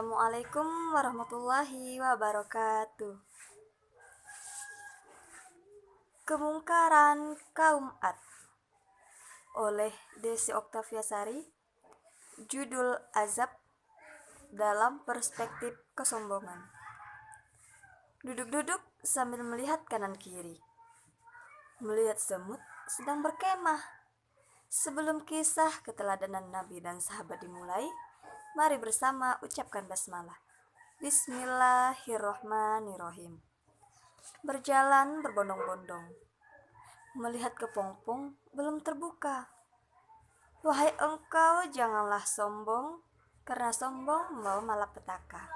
Assalamualaikum warahmatullahi wabarakatuh. Kemungkaran Kaum Ad oleh Desi Oktaviasari. Judul Azab dalam Perspektif Kesombongan. Duduk-duduk sambil melihat kanan kiri, melihat semut sedang berkemah. Sebelum kisah keteladanan Nabi dan sahabat dimulai, mari bersama ucapkan basmalah. Bismillahirrohmanirrohim. Berjalan berbondong-bondong, melihat kepompong belum terbuka. Wahai engkau, janganlah sombong, karena sombong membawa malapetaka.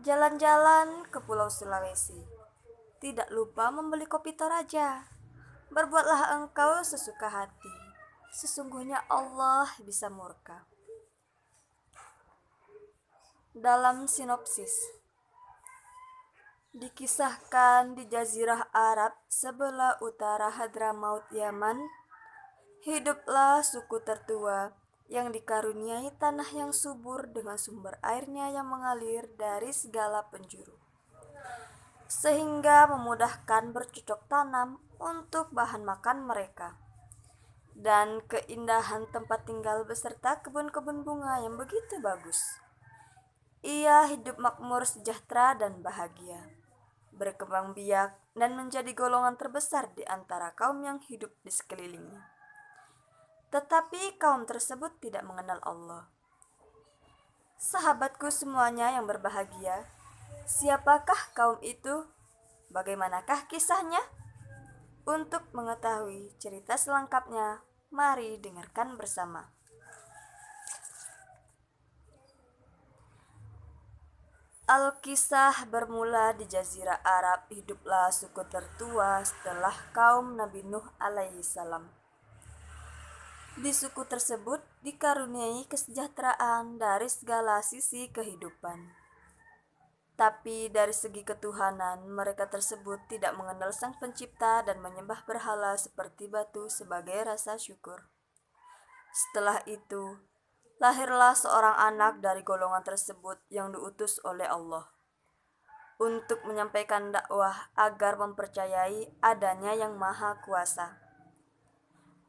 Jalan-jalan ke Pulau Sulawesi, tidak lupa membeli kopi Toraja. Berbuatlah engkau sesuka hati, sesungguhnya Allah bisa murka. Dalam sinopsis, dikisahkan di Jazirah Arab sebelah utara Hadramaut Yaman, hiduplah suku tertua yang dikaruniai tanah yang subur dengan sumber airnya yang mengalir dari segala penjuru, sehingga memudahkan bercocok tanam untuk bahan makan mereka, dan keindahan tempat tinggal beserta kebun-kebun bunga yang begitu bagus. Ia hidup makmur, sejahtera, dan bahagia, berkembang biak dan menjadi golongan terbesar di antara kaum yang hidup di sekelilingnya. Tetapi kaum tersebut tidak mengenal Allah. Sahabatku semuanya yang berbahagia, siapakah kaum itu? Bagaimanakah kisahnya? Untuk mengetahui cerita selengkapnya, mari dengarkan bersama. Al-Kisah bermula di Jazirah Arab. Hiduplah suku tertua setelah kaum Nabi Nuh alaihissalam. Di suku tersebut dikaruniai kesejahteraan dari segala sisi kehidupan. Tapi dari segi ketuhanan, mereka tersebut tidak mengenal Sang Pencipta dan menyembah berhala seperti batu sebagai rasa syukur. Setelah itu, lahirlah seorang anak dari golongan tersebut yang diutus oleh Allah untuk menyampaikan dakwah agar mempercayai adanya Yang Maha Kuasa.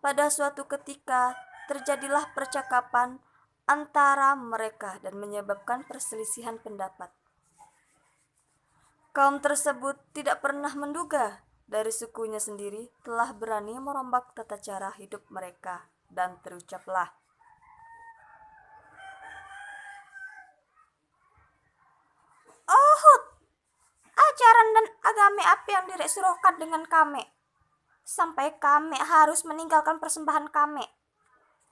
Pada suatu ketika, terjadilah percakapan antara mereka dan menyebabkan perselisihan pendapat. Kaum tersebut tidak pernah menduga dari sukunya sendiri telah berani merombak tata cara hidup mereka, dan terucaplah, "Oh, ajaran dan agama apa yang direk suruhkan dengan kami, sampai kami harus meninggalkan persembahan kami?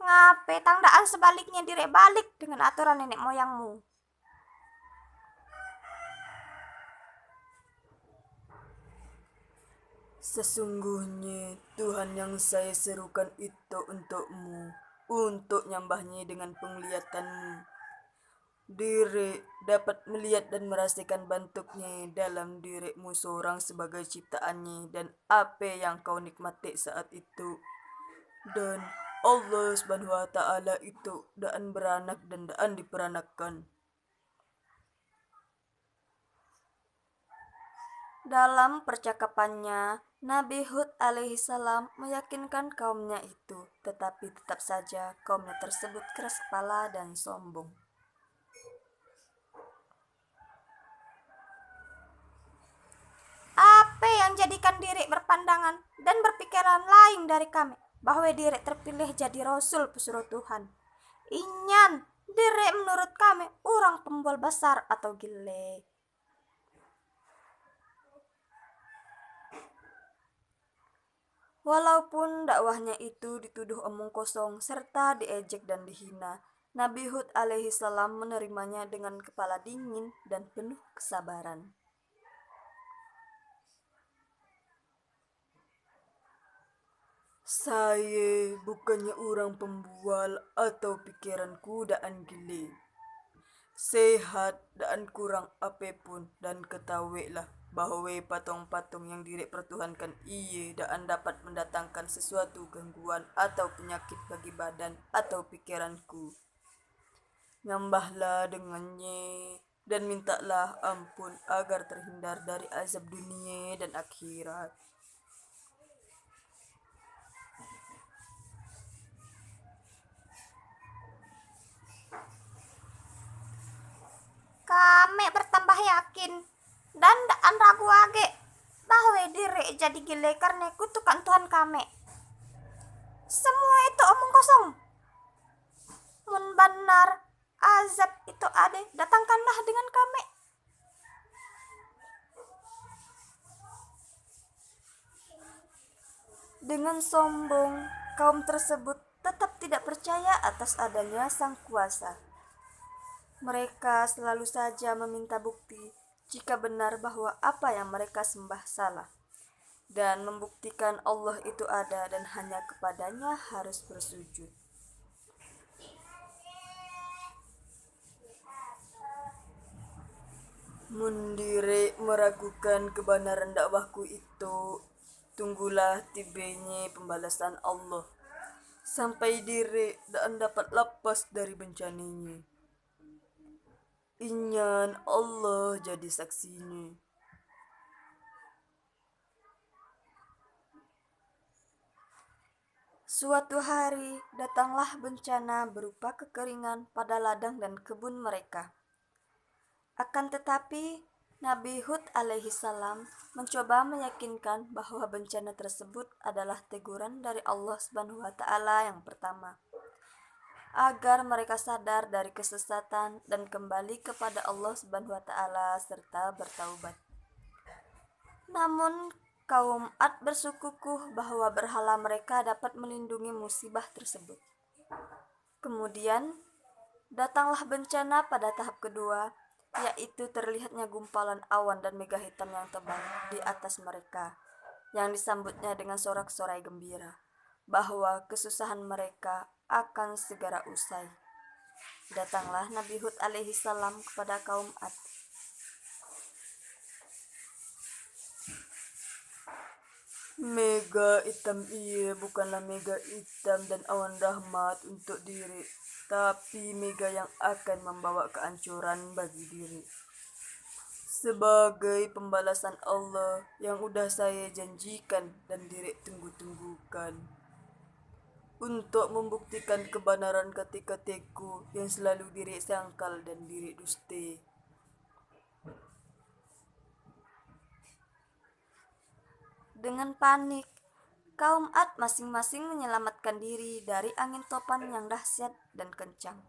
Ngape tandaan sebaliknya direk balik dengan aturan nenek moyangmu?" Sesungguhnya Tuhan yang saya serukan itu untukmu, untuk nyembahnya dengan penglihatanmu. Diri dapat melihat dan merasakan bentuknya dalam dirimu seorang sebagai ciptaannya dan apa yang kau nikmati saat itu. Dan Allah Subhanahu wa Ta'ala itu daan beranak dan daan diperanakkan. Dalam percakapannya, Nabi Hud alaihissalam meyakinkan kaumnya itu, tetapi tetap saja kaumnya tersebut keras kepala dan sombong. Apa yang jadikan diri berpandangan dan berpikiran lain dari kami, bahwa diri terpilih jadi Rasul pesuruh Tuhan? Inyan, diri menurut kami orang pembual besar atau gile. Walaupun dakwahnya itu dituduh omong kosong serta diejek dan dihina, Nabi Hud alaihissalam menerimanya dengan kepala dingin dan penuh kesabaran. Saya bukannya orang pembual atau pikiranku daan gile. Sehat dan kurang apapun, dan ketahuilah bahwa patung-patung yang dipertuhankan ia daan dapat mendatangkan sesuatu gangguan atau penyakit bagi badan atau pikiranku. Nyembahlah dengannya dan mintalah ampun agar terhindar dari azab dunia dan akhirat. Kami bertambah yakin dan daan ragu age bahwa diri jadi gile karena kutukan Tuhan kami. Semua itu omong kosong. Mun benar azab itu ada, datangkanlah dengan kami. Dengan sombong, kaum tersebut tetap tidak percaya atas adanya sang kuasa. Mereka selalu saja meminta bukti jika benar bahwa apa yang mereka sembah salah, dan membuktikan Allah itu ada dan hanya kepadanya harus bersujud. Mundire meragukan kebenaran dakwahku itu, tunggulah tibanya pembalasan Allah, sampai dire dan dapat lepas dari bencananya. Inyan Allah jadi saksinya. Suatu hari datanglah bencana berupa kekeringan pada ladang dan kebun mereka. Akan tetapi Nabi Hud alaihi salam mencoba meyakinkan bahwa bencana tersebut adalah teguran dari Allah Subhanahu wa taala yang pertama, agar mereka sadar dari kesesatan dan kembali kepada Allah Subhanahu wa taala serta bertaubat. Namun kaum Ad bersikukuh bahwa berhala mereka dapat melindungi musibah tersebut. Kemudian datanglah bencana pada tahap kedua, yaitu terlihatnya gumpalan awan dan mega hitam yang tebal di atas mereka, yang disambutnya dengan sorak-sorai gembira bahwa kesusahan mereka akan segera usai. Datanglah Nabi Hud alaihi salam kepada kaum Ad. Mega hitam iya bukanlah mega hitam dan awan rahmat untuk diri, tapi mega yang akan membawa kehancuran bagi diri. Sebagai pembalasan Allah yang udah saya janjikan dan diri tunggu-tunggukan. Untuk membuktikan kebenaran kata-kataku yang selalu diri sangkal dan diri dusta. Dengan panik, kaum Ad masing-masing menyelamatkan diri dari angin topan yang dahsyat dan kencang,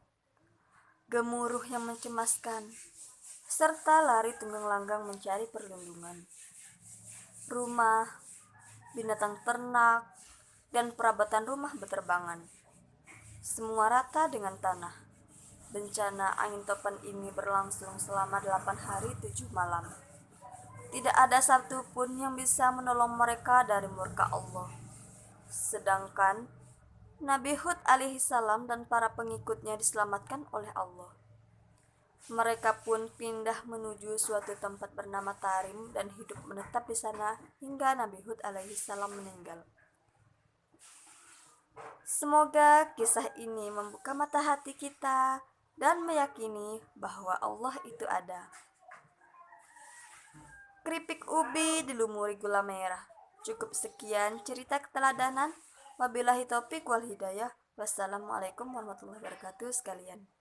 gemuruh yang mencemaskan, serta lari tunggang-langgang mencari perlindungan. Rumah, binatang ternak, dan perabatan rumah berterbangan. Semua rata dengan tanah. Bencana angin topan ini berlangsung selama 8 hari 7 malam. Tidak ada satupun yang bisa menolong mereka dari murka Allah. Sedangkan Nabi Hud alaihi salam dan para pengikutnya diselamatkan oleh Allah. Mereka pun pindah menuju suatu tempat bernama Tarim dan hidup menetap di sana hingga Nabi Hud alaihi salam meninggal. Semoga kisah ini membuka mata hati kita dan meyakini bahwa Allah itu ada. Keripik ubi dilumuri gula merah. Cukup sekian cerita keteladanan. Wabillahi taufik wal hidayah. Wassalamualaikum warahmatullahi wabarakatuh sekalian.